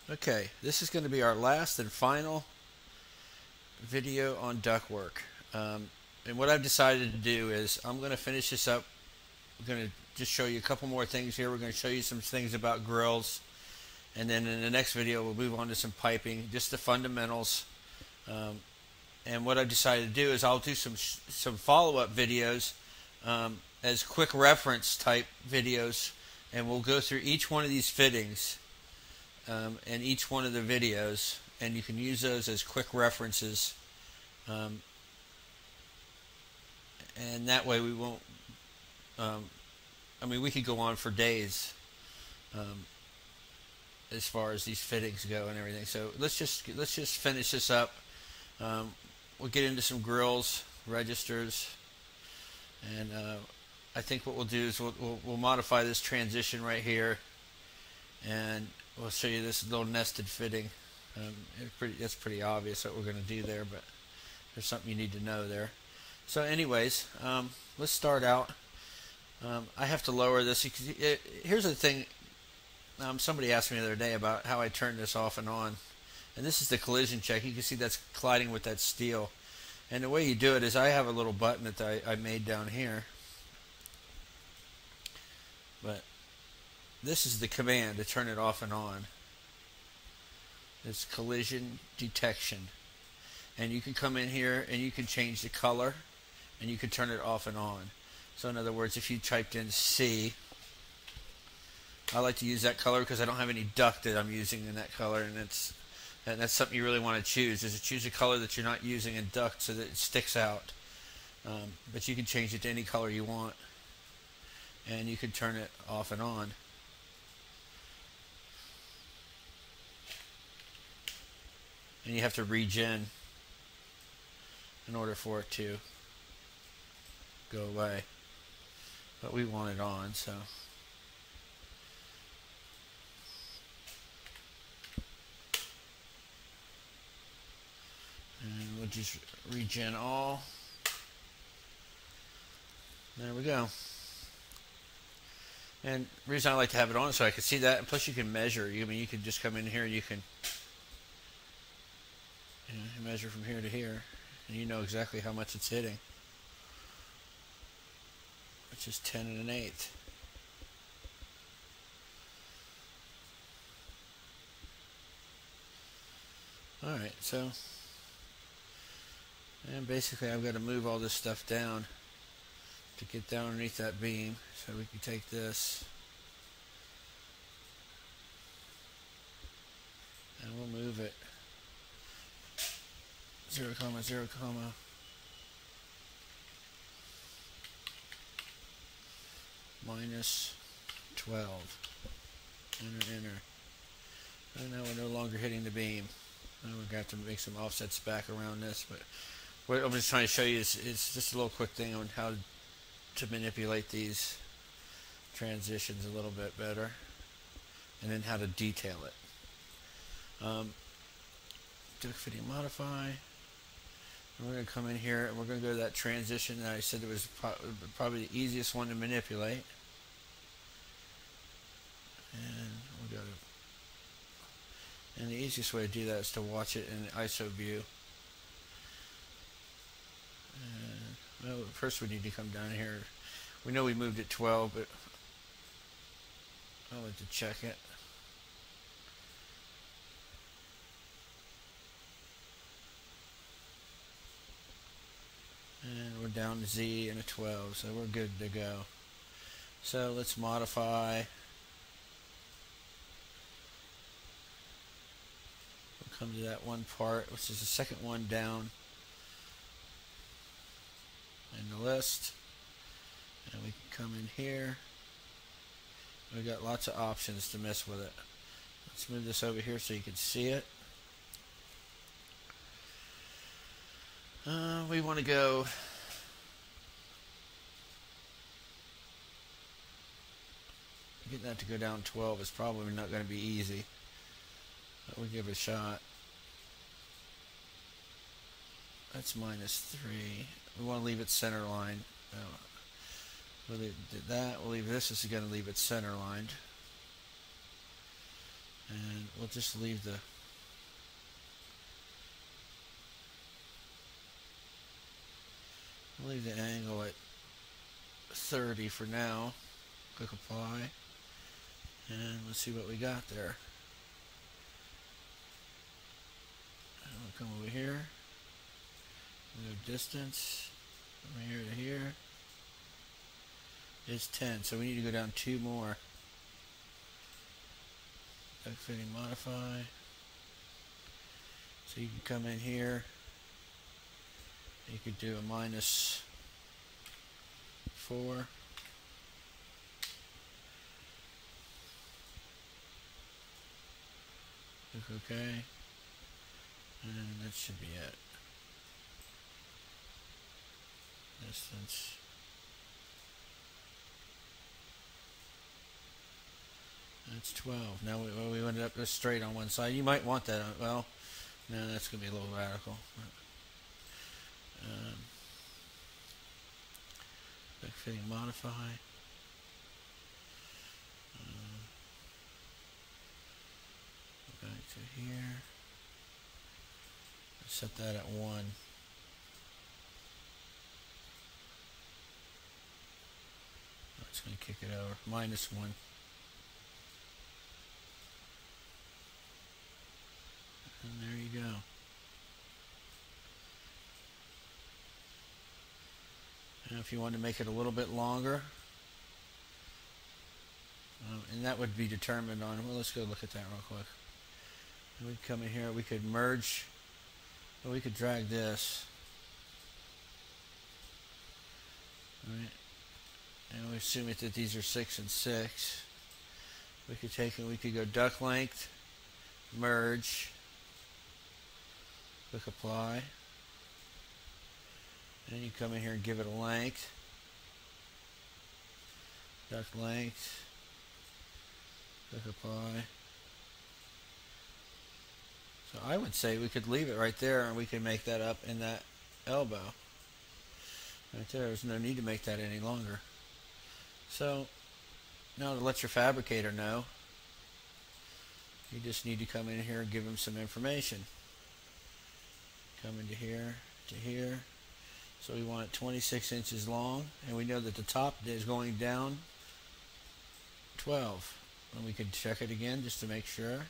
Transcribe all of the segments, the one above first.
Okay, this is going to be our last and final video on ductwork. And what I've decided to do is I'm going to finish this up. I'm going to just show you a couple more things here. We're going to show you some things about grills. And then in the next video, we'll move on to some piping, just the fundamentals. And what I've decided to do is I'll do some follow-up videos as quick reference type videos. And we'll go through each one of these fittings in each one of the videos, and you can use those as quick references, and that way we won't I mean, we could go on for days as far as these fittings go and everything. So let's just finish this up. We'll get into some grills, registers, and I think what we'll do is we'll modify this transition right here, and we'll show you this little nested fitting. It's pretty obvious what we're going to do there, but there's something you need to know there. So anyways, let's start out. I have to lower this. Here's the thing. Somebody asked me the other day about how I turn this off and on. And this is the collision check. You can see that's colliding with that steel. And the way you do it is I have a little button that I made down here. But this is the command to turn it off and on. It's collision detection. And you can come in here and you can change the color and you can turn it off and on. So in other words, if you typed in C, I like to use that color because I don't have any duct that I'm using in that color, and that's something you really want to choose, is to choose a color that you're not using in duct so that it sticks out. But you can change it to any color you want, and you can turn it off and on. And you have to regen in order for it to go away. But we want it on, so. And we'll just regen all. There we go. And the reason I like to have it on is so I can see that, and plus you can measure. I mean, you can just come in here and you can measure from here to here, and you know exactly how much it's hitting, which is 10 1/8. Alright, so, and basically I've got to move all this stuff down to get down underneath that beam. So we can take this and we'll move it 0, 0, minus 12. Enter. And now we're no longer hitting the beam. Now we're going to have to make some offsets back around this. But what I'm just trying to show you is just a little quick thing on how to manipulate these transitions a little bit better, and then how to detail it. Duct fitting modify. We're going to come in here and we're going to go to that transition that I said it was probably the easiest one to manipulate. And we'll go to, and the easiest way to do that is to watch it in the ISO view. And, well, first we need to come down here. We know we moved it 12, but I like to check it. And we're down to Z and a 12, so we're good to go. So let's modify. We'll come to that one part, which is the second one down in the list. And we can come in here. We've got lots of options to mess with it. Let's move this over here so you can see it. We want to go getting that to go down 12 is probably not going to be easy, but we'll give it a shot. That's minus 3. We want to leave it center line. We'll leave that. We'll leave this. This is going to leave it center lined. And we'll just leave the angle at 30 for now. Click apply, and let's see what we got there. And we'll come over here. We'll go distance from here to here. It's 10, so we need to go down 2 more. Duct fitting modify. So you can come in here. You could do a -4. Click OK. And that should be it. Distance. That's 12. Now we ended up just straight on one side. You might want that. Well, no, that's going to be a little radical. Duct fitting modify. Back to here. Set that at 1. It's going to kick it over. -1. And there you go. And if you want to make it a little bit longer, and that would be determined on, well, let's go look at that real quick. And we'd come in here, we could merge, or we could drag this. Right. And we assume that these are 6 and 6. We could take and we could go duct length, merge, click apply. Then you come in here and give it a length. Duct length. Click apply. So I would say we could leave it right there and we can make that up in that elbow. Right there. There's no need to make that any longer. So now to let your fabricator know, you just need to come in here and give him some information. Come into here to here. So we want it 26 inches long, and we know that the top is going down 12. And we can check it again just to make sure.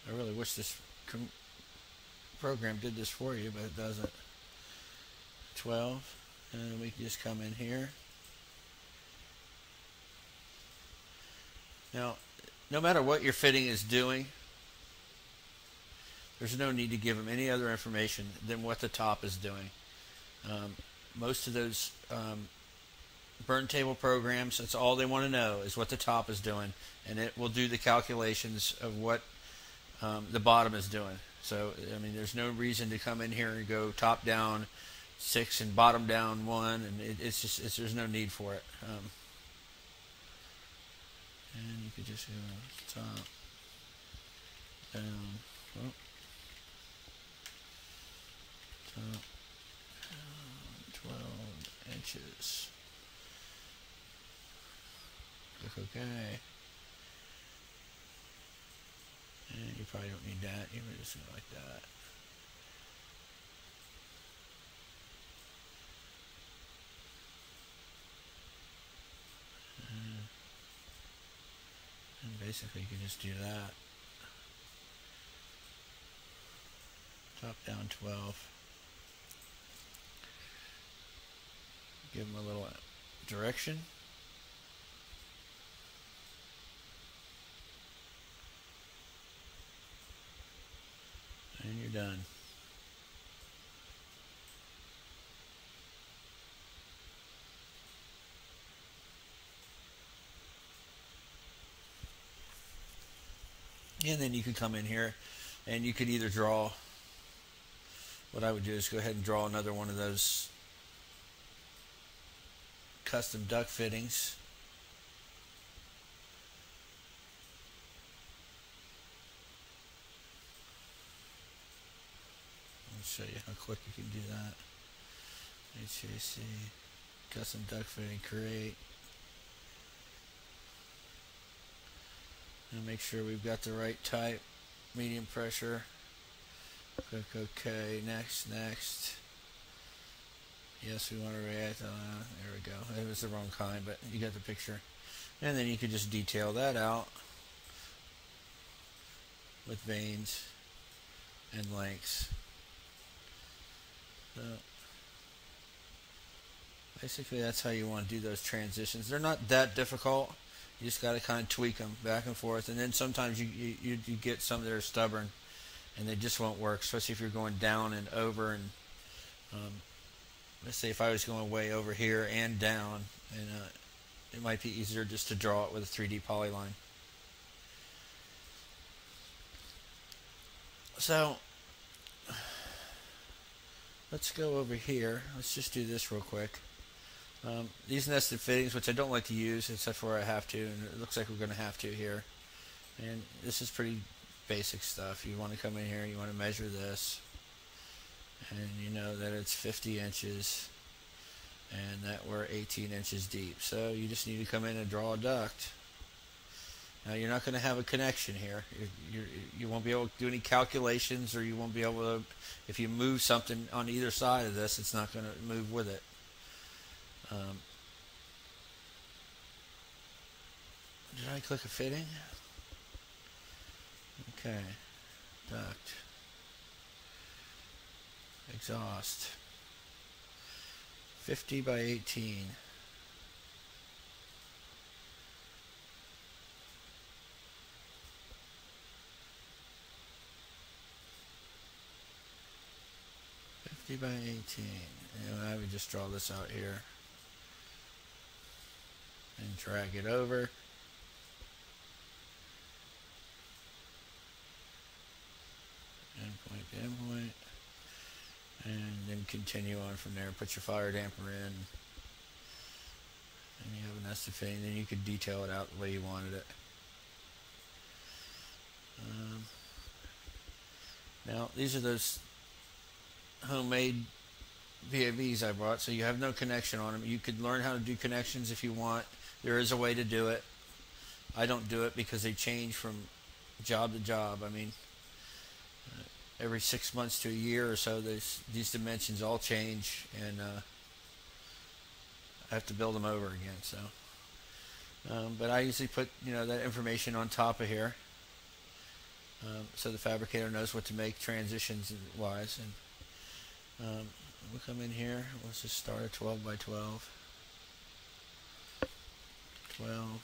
I really wish this program did this for you, but it doesn't. 12, and then we can just come in here. Now, no matter what your fitting is doing, there's no need to give them any other information than what the top is doing. Most of those burn table programs, that's all they want to know is what the top is doing, and it will do the calculations of what the bottom is doing. So, I mean, there's no reason to come in here and go top down 6 and bottom down 1, and there's no need for it. And you could just go top, down, oh, top, 12 inches. Click OK. And you probably don't need that. You can just go like that. And basically you can just do that. Top down 12. Give them a little direction. And you're done. And then you can come in here and you could either draw, what I would do is go ahead and draw another one of those custom duct fittings. I'll show you how quick you can do that. HAC, custom duct fitting, create. And make sure we've got the right type. Medium pressure. Click OK. Next. Yes, we want to react. There we go. It was the wrong kind, but you got the picture. And then you could just detail that out with veins and lengths. So basically, that's how you want to do those transitions. They're not that difficult. You just got to kind of tweak them back and forth. And then sometimes you get some that are stubborn, and they just won't work, especially if you're going down and over. And let's say if I was going way over here and down, and it might be easier just to draw it with a 3D polyline. So let's go over here. Let's just do this real quick. These nested fittings, which I don't like to use except for where I have to, and it looks like we're going to have to here. And this is pretty basic stuff. You want to come in here, you want to measure this, and you know that it's 50 inches and that we're 18 inches deep. So you just need to come in and draw a duct. Now you're not going to have a connection here. You won't be able to do any calculations, or you won't be able to, if you move something on either side of this, it's not going to move with it. Did I click a fitting? Okay. Duct. Exhaust. 50 by 18. By 18. And I would just draw this out here and drag it over. Endpoint to endpoint. And then continue on from there. Put your fire damper in. And you have a nested fitting. Then you could detail it out the way you wanted it. Now, these are those homemade VAVs I bought, so you have no connection on them. You could learn how to do connections if you want. There is a way to do it. I don't do it because they change from job to job. I mean, every 6 months to a year or so, these dimensions all change, and I have to build them over again. So, but I usually put that information on top of here, so the fabricator knows what to make transitions wise. And we'll come in here. Let's just start at 12 by 12. 12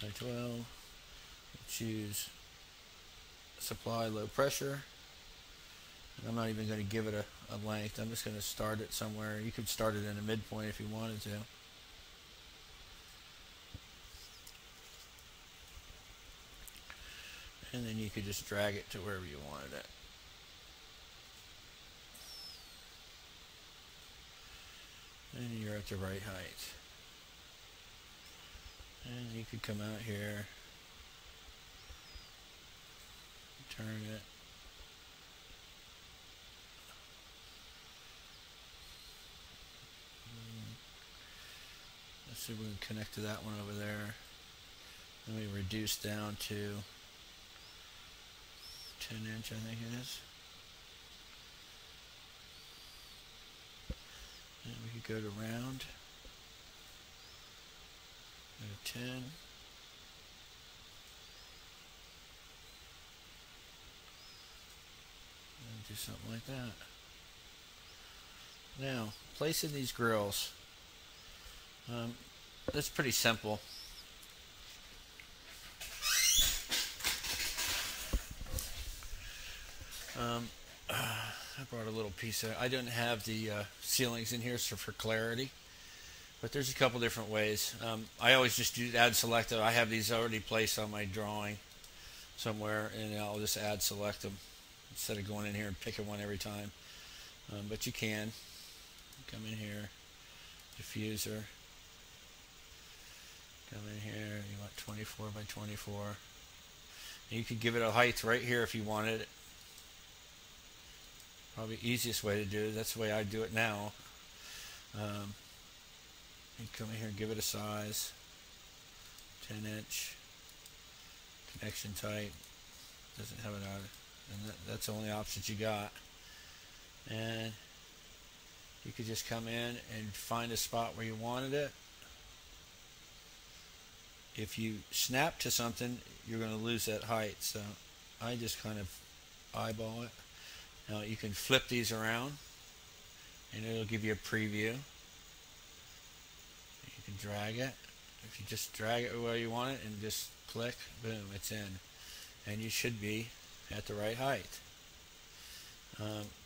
by 12. Choose supply low pressure. And I'm not even going to give it a length. I'm just going to start it somewhere. You could start it in a midpoint if you wanted to. And then you could just drag it to wherever you wanted it. And you're at the right height. And you could come out here, turn it. Let's see if we can connect to that one over there. Then we reduce down to 10 inch, I think it is. And we could go to round. Go to 10. And do something like that. Now, placing these grills. That's pretty simple. I brought a little piece of, I didn't have the ceilings in here, so for clarity, but there's a couple different ways. I always just do add select. I have these already placed on my drawing somewhere, and I'll just add select them instead of going in here and picking one every time. But you can come in here, diffuser, come in here, you want 24 by 24, and you could give it a height right here if you wanted it. Probably easiest way to do it. That's the way I do it now. You come in here and give it a size, 10 inch. connection type. Doesn't have it on, and that's the only options you got. And you could just come in and find a spot where you wanted it. If you snap to something, you're going to lose that height. So I just kind of eyeball it. Now you can flip these around and it'll give you a preview. You can drag it. If you just drag it where you want it and just click, boom, it's in. And you should be at the right height.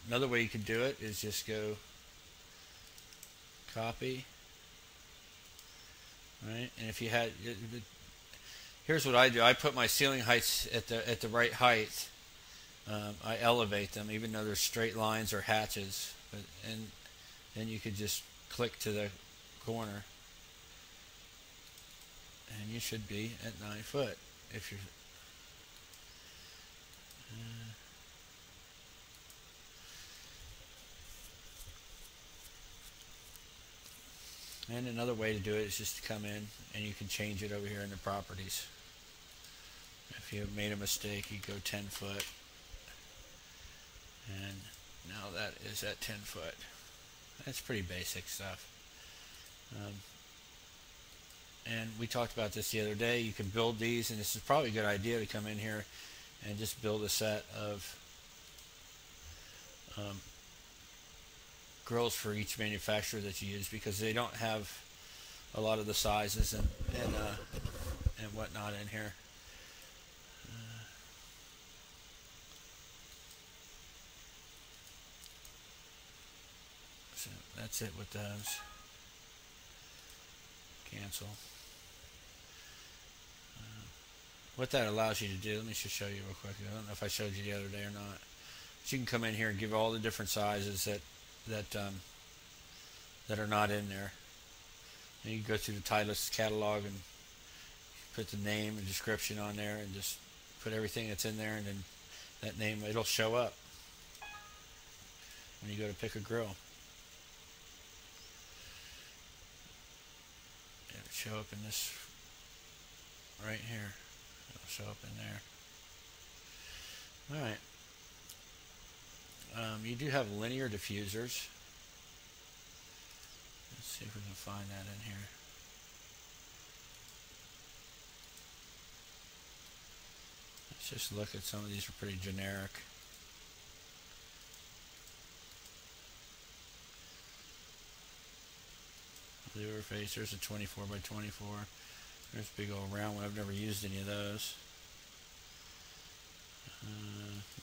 Another way you could do it is just go copy, right? And if you had, here's what I do. I put my ceiling heights at the right height. I elevate them, even though they're straight lines or hatches. And then you could just click to the corner, and you should be at 9 foot if you're. And another way to do it is just to come in and you can change it over here in the properties. If you made a mistake, you go 10 foot. And now that is at 10 foot. That's pretty basic stuff. And we talked about this the other day. You can build these, and this is probably a good idea to come in here and just build a set of grills for each manufacturer that you use, because they don't have a lot of the sizes and whatnot in here. So that's it with those. Cancel. What that allows you to do, let me just show you real quick. I don't know if I showed you the other day or not. But you can come in here and give all the different sizes that are not in there. And you can go through the Titleist catalog and put the name and description on there, and just put everything that's in there, and then that name, it'll show up when you go to pick a grill. It'll show up in this right here. It'll show up in there. Alright. You do have linear diffusers. Let's see if we can find that in here. Let's just look at some of these. Are pretty generic. Lure face. There's a 24 by 24. There's a big old round one. I've never used any of those.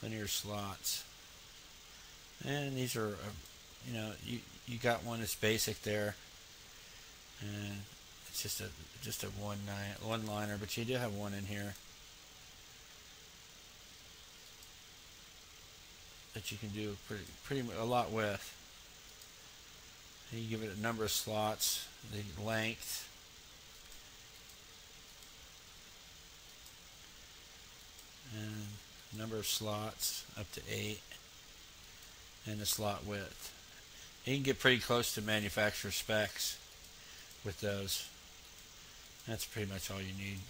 Linear slots. And these are, you know, you got one that's basic there, and it's just a one liner, but you do have one in here that you can do pretty a lot with. And you give it a number of slots, the length, and number of slots up to 8. And the slot width. You can get pretty close to manufacturer specs with those. That's pretty much all you need.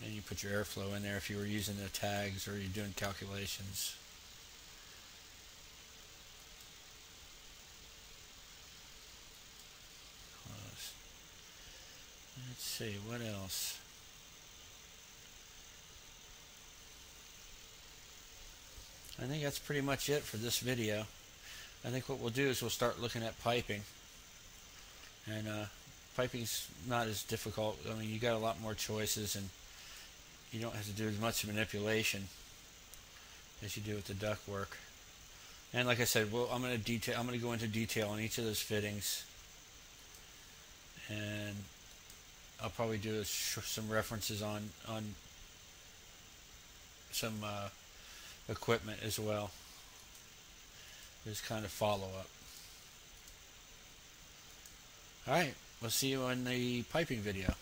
And you put your airflow in there if you were using the tags or you're doing calculations. Close. Let's see, what else? I think that's pretty much it for this video. I think what we'll do is we'll start looking at piping. And piping's not as difficult. I mean, you got a lot more choices, and you don't have to do as much manipulation as you do with the duct work. And like I said, I'm going to go into detail on each of those fittings, and I'll probably do some references on some equipment as well. Just kind of follow up. Alright, we'll see you in the piping video.